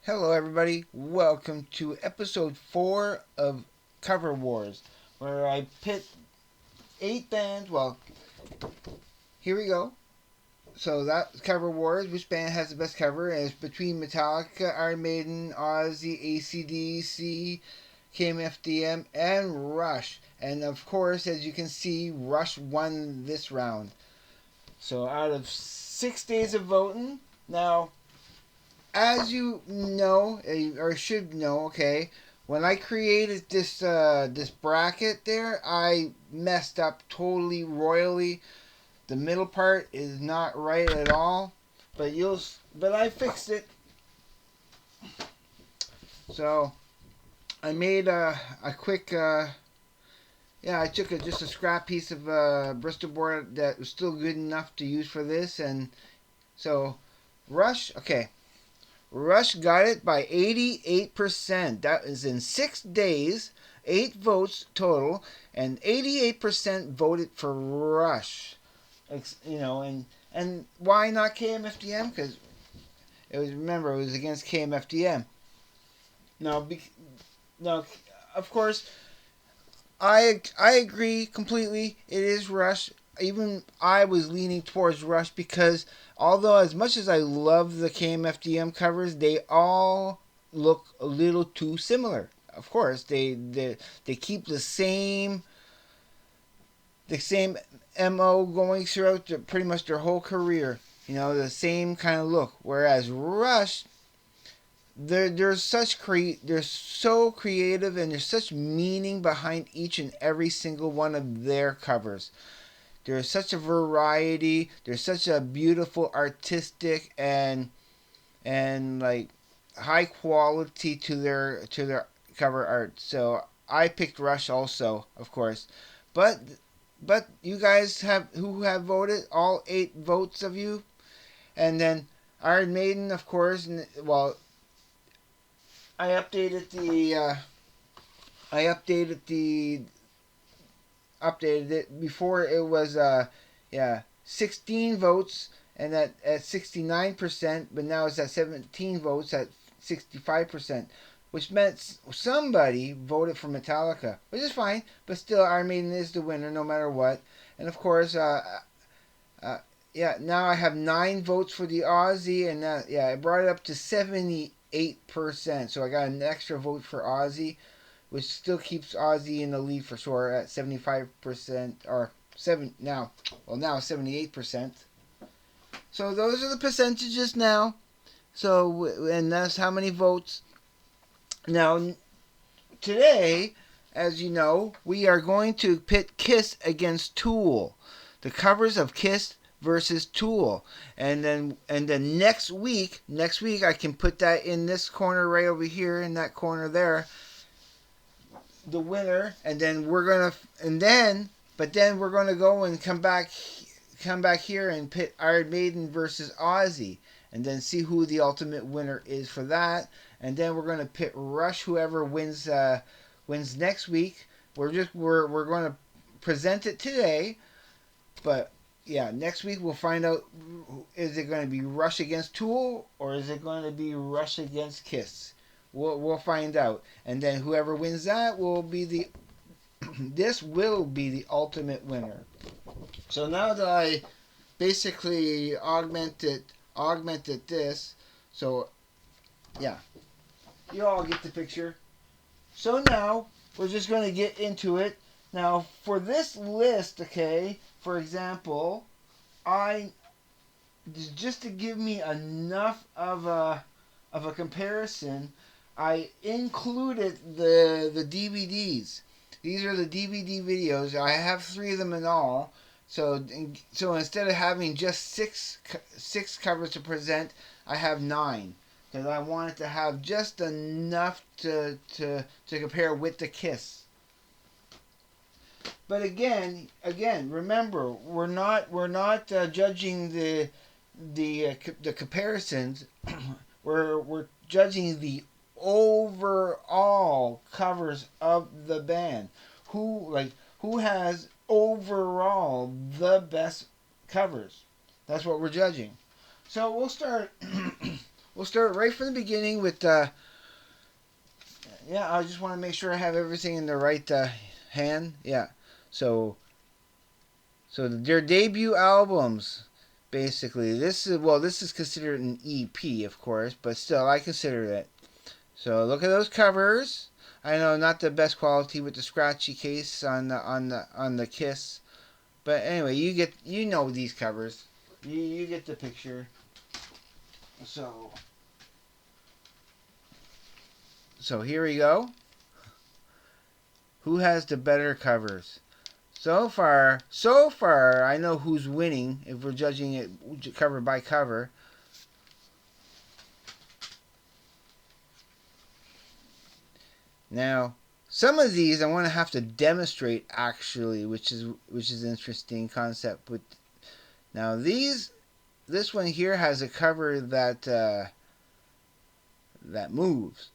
Hello, everybody. Welcome to episode 4 of Cover Wars, where I pit 8 bands. Well, here we go. So, that Cover Wars, which band has the best cover, is between Metallica, Iron Maiden, Ozzy, AC/DC, KMFDM, and Rush. And of course, as you can see, Rush won this round. So, out of 6 days of voting, now as you know, or should know, okay, when I created this bracket there, I messed up totally royally. The middle part is not right at all, but I fixed it. So I made a quick I took just a scrap piece of Bristol board that was still good enough to use for this, and so Rush. Okay, Rush got it by 88%. That is in 6 days, 8 votes total, and 88% voted for Rush. And why not KMFDM? Because it was against KMFDM. Now, now, of course, I agree completely. It is Rush. Even I was leaning towards Rush because although as much as I love the KMFDM covers, they all look a little too similar. Of course, they keep the same mo going throughout pretty much their whole career. The same kind of look. Whereas Rush, they're so creative, and there's such meaning behind each and every single one of their covers. There's such a variety. There's such a beautiful artistic and like high quality to their cover art. So I picked Rush also, of course. But but you guys who have voted, all 8 votes of you, and then Iron Maiden, of course. Well, I updated the I updated it. Before it was 16 votes, and at 69%, but now it's at 17 votes at 65%, which meant somebody voted for Metallica, which is fine, but still Iron Maiden is the winner no matter what. And of course, now I have 9 votes for the Aussie, and I brought it up to 78%. So I got an extra vote for Aussie, which still keeps Aussie in the lead for sure at 75%, or 78%. So those are the percentages now. So, and that's how many votes. Now, today, as you know, we are going to pit Kiss against Tool. The covers of Kiss versus Tool. And then next week I can put that in this corner right over here, in that corner there, the winner, and then we're gonna go and come back here and pit Iron Maiden versus Ozzy, and then see who the ultimate winner is for that. And then we're gonna pit Rush, whoever wins next week. We're gonna present it today, but yeah, next week we'll find out, is it going to be Rush against Tool, or is it going to be Rush against Kiss? We'll find out, and then whoever wins that will be the this will be the ultimate winner. So now that I basically augmented this, so yeah, you all get the picture. So now we're just going to get into it. Now for this list, okay, for example, I just to give me enough of a comparison, I included the DVDs. These are the DVD videos. I have 3 of them in all. So instead of having just six covers to present, I have 9, because I wanted to have just enough to compare with the Kiss. But again, remember, we're not judging the comparisons. we're judging the overall covers of the band. Who has overall the best covers? That's what we're judging. So we'll start. we'll start right from the beginning with yeah. I just want to make sure I have everything in the right hand. Yeah. So their debut albums. Basically, this is considered an EP, of course, but still, I consider it. So look at those covers. I know not the best quality with the scratchy case on the Kiss, but anyway, you know these covers. You get the picture. So here we go. Who has the better covers? So far, I know who's winning if we're judging it cover by cover. Now, some of these I want to have to demonstrate actually, which is an interesting concept. With now this one here has a cover that moves,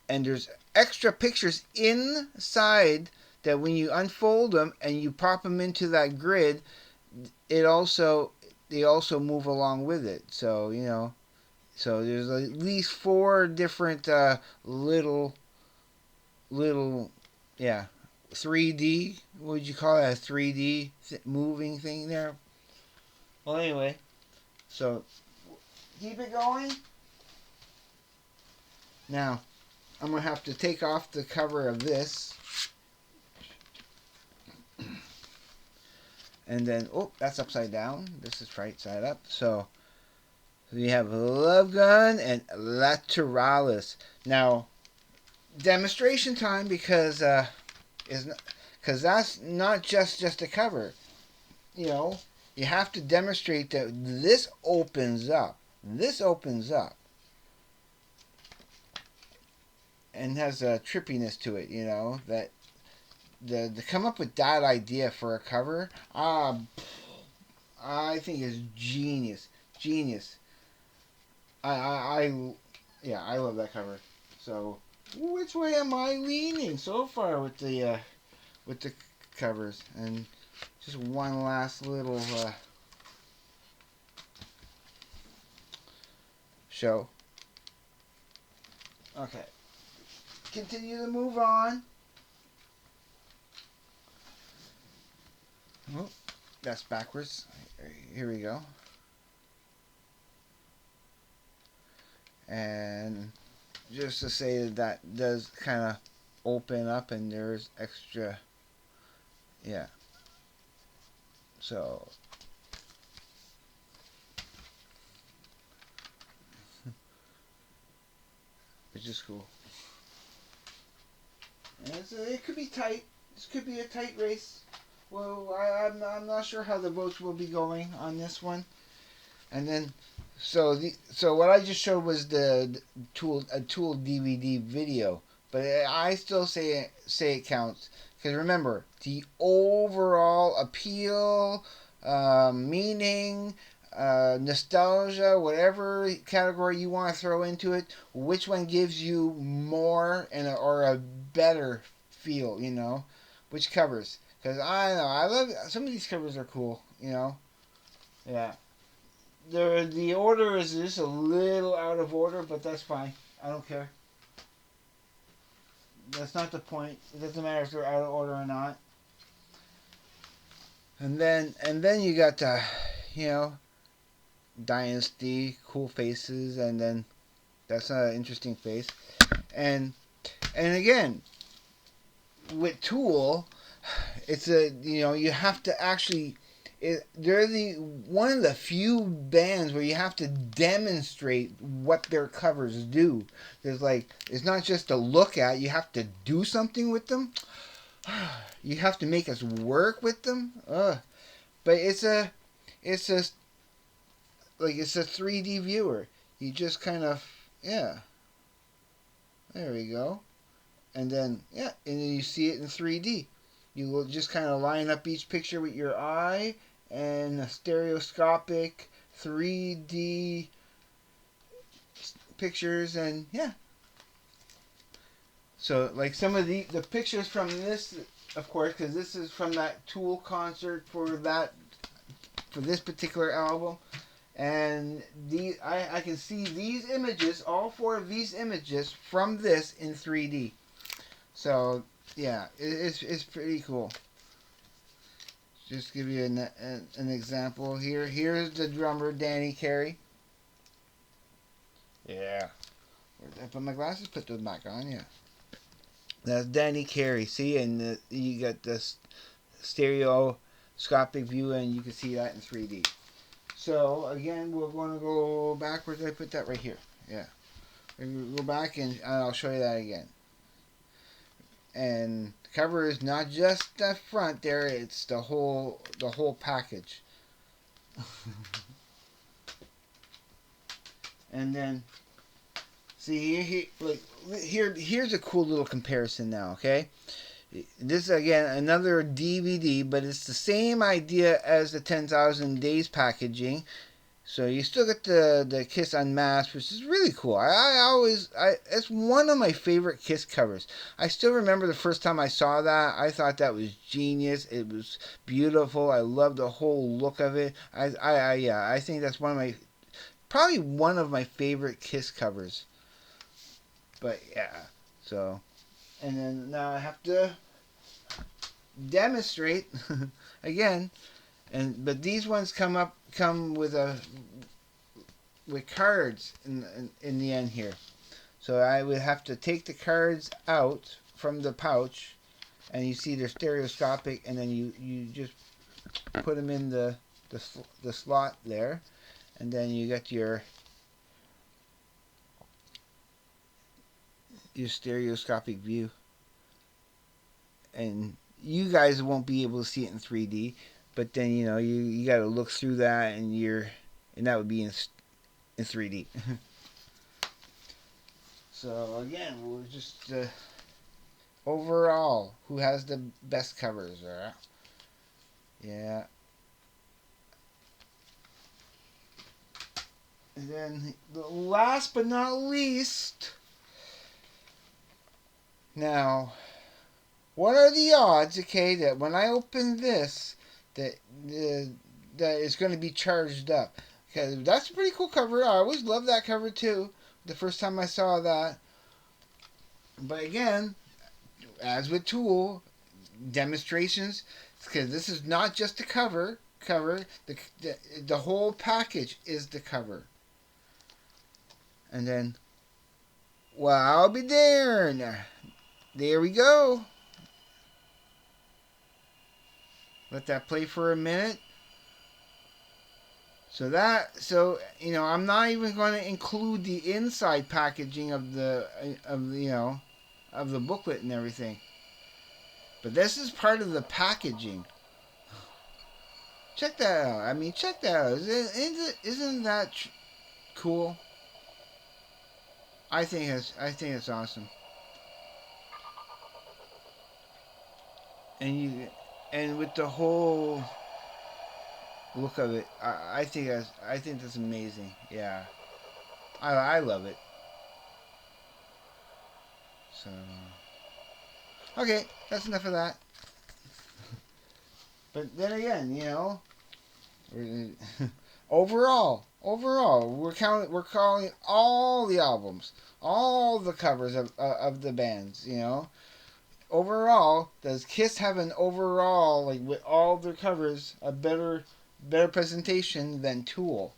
and there's extra pictures inside that when you unfold them and you pop them into that grid, they also move along with it. So so there's at least 4 different little yeah 3D. What would you call that? A 3D moving thing there. Well, anyway, so keep it going. Now I'm gonna have to take off the cover of this. And then, oh, that's upside down. This is right side up. So we have Love Gun and Lateralis. Now, demonstration time because that's not just a cover. You have to demonstrate that this opens up. This opens up. And has a trippiness to it, that to come up with that idea for a cover, I think is genius. I love that cover. So, which way am I leaning so far with the covers? And just one last little show. Okay, continue to move on. Oh, that's backwards. Here we go. And just to say that does kind of open up and there's extra, yeah. So, which is cool. And it could be tight. This could be a tight race. Well, I'm not sure how the votes will be going on this one. And then, so what I just showed was the Tool DVD video, but I still say it counts because remember the overall appeal, meaning, nostalgia, whatever category you want to throw into it. Which one gives you more or a better feel? Which covers. Because I love some of these covers are cool, Yeah. The order is just a little out of order, but that's fine. I don't care. That's not the point. It doesn't matter if they're out of order or not. And then you got Dynasty, cool faces, and then that's an interesting face. And again, with Tool, it's you have to actually. They're one of the few bands where you have to demonstrate what their covers do. It's not just a look at. You have to do something with them. You have to make us work with them. But it's a 3D viewer. You just kind of There we go. And then and then you see it in 3D. You will just kind of line up each picture with your eye and a stereoscopic 3D pictures and So some of the pictures from this, of course, because this is from that Tool concert for this particular album, And I can see these images, all four of these images from this in 3D. So yeah, it's pretty cool. Just give you an example here. Here's the drummer Danny Carey. Yeah. Where did I put my glasses? Put those back on. Yeah. That's Danny Carey. See, and you got this stereoscopic view, and you can see that in 3D. So again, we're going to go backwards. I put that right here. Yeah. We'll go back and I'll show you that again. And the cover is not just the front there; it's the whole package. And then see here's a cool little comparison now. Okay. This is again another DVD, but it's the same idea as the 10,000 Days packaging. So you still get the Kiss Unmasked, which is really cool. It's one of my favorite Kiss covers. I still remember the first time I saw that. I thought that was genius. It was beautiful. I loved the whole look of it. I think that's probably one of my favorite Kiss covers. But yeah, so. And then now I have to demonstrate again, but these ones come with cards in the end here. So I would have to take the cards out from the pouch, and you see they're stereoscopic, and then you just put them in the slot there, and then you got your stereoscopic view, and you guys won't be able to see it in 3D, but then you got to look through that, and that would be in 3D. So again, we're just overall, who has the best covers, right? Yeah. And then the last but not least. Now, what are the odds, okay, that when I open this, that it's going to be charged up? Okay, that's a pretty cool cover. I always loved that cover too, the first time I saw that. But again, as with Tool, demonstrations, because this is not just the cover. The whole package is the cover. And then, well, I'll be darned. There we go. Let that play for a minute. So I'm not even going to include the inside packaging of the booklet and everything. But this is part of the packaging. Check that out. I mean, check that out. Isn't that cool? I think it's awesome. And with the whole look of it, I think that's amazing. Yeah, I love it. So okay, that's enough of that. But then again, overall, we're calling all the albums, all the covers of the bands. Overall, does Kiss have an overall, like with all their covers, a better presentation than Tool?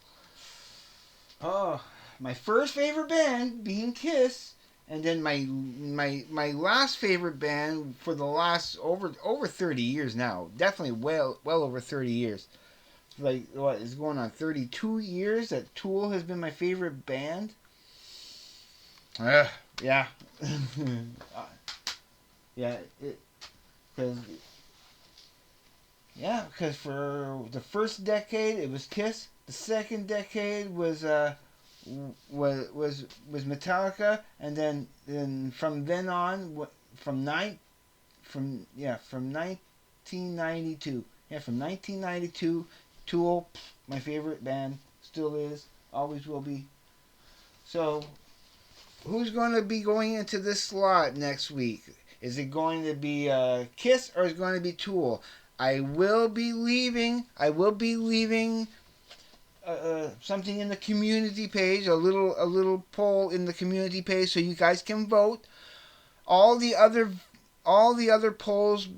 Oh, my first favorite band being Kiss, and then my last favorite band for the last over 30 years now. Definitely well over 30 years. Like what is going on 32 years that Tool has been my favorite band. Yeah. Yeah, because for the first decade it was Kiss. The second decade was Metallica, and then from then on, from 1992. Yeah, from 1992, Tool, my favorite band, still is, always will be. So, who's going to be going into this slot next week? Is it going to be Kiss or is it going to be Tool? I will be leaving something in the community page, a little poll in the community page, so you guys can vote. All the other polls,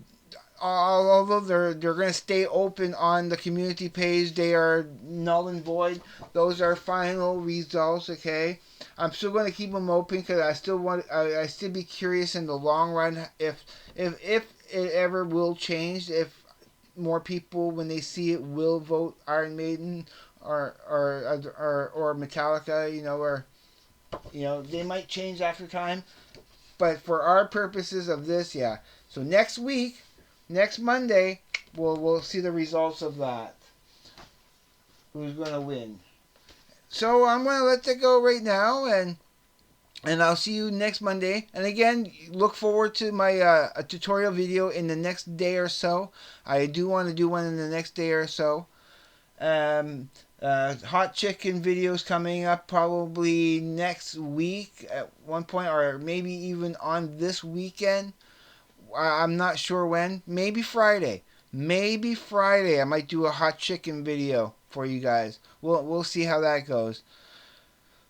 although they're going to stay open on the community page, they are null and void. Those are final results. Okay, I'm still going to keep them open because I still be curious in the long run if it ever will change, if more people when they see it will vote Iron Maiden or Metallica, or they might change after time. But for our purposes of this, yeah. So next week, next Monday, we'll see the results of that. Who's gonna win? So I'm gonna let that go right now, and I'll see you next Monday. And again, look forward to my a tutorial video in the next day or so. I do want to do one in the next day or so. Hot chicken videos coming up probably next week at one point, or maybe even on this weekend. I'm not sure when. Maybe Friday. Maybe Friday. I might do a hot chicken video for you guys. We'll see how that goes.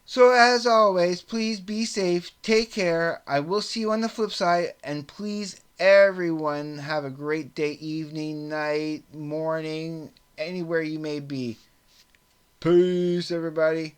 So as always, please be safe. Take care. I will see you on the flip side, and please everyone have a great day, evening, night, morning, anywhere you may be. Peace, everybody.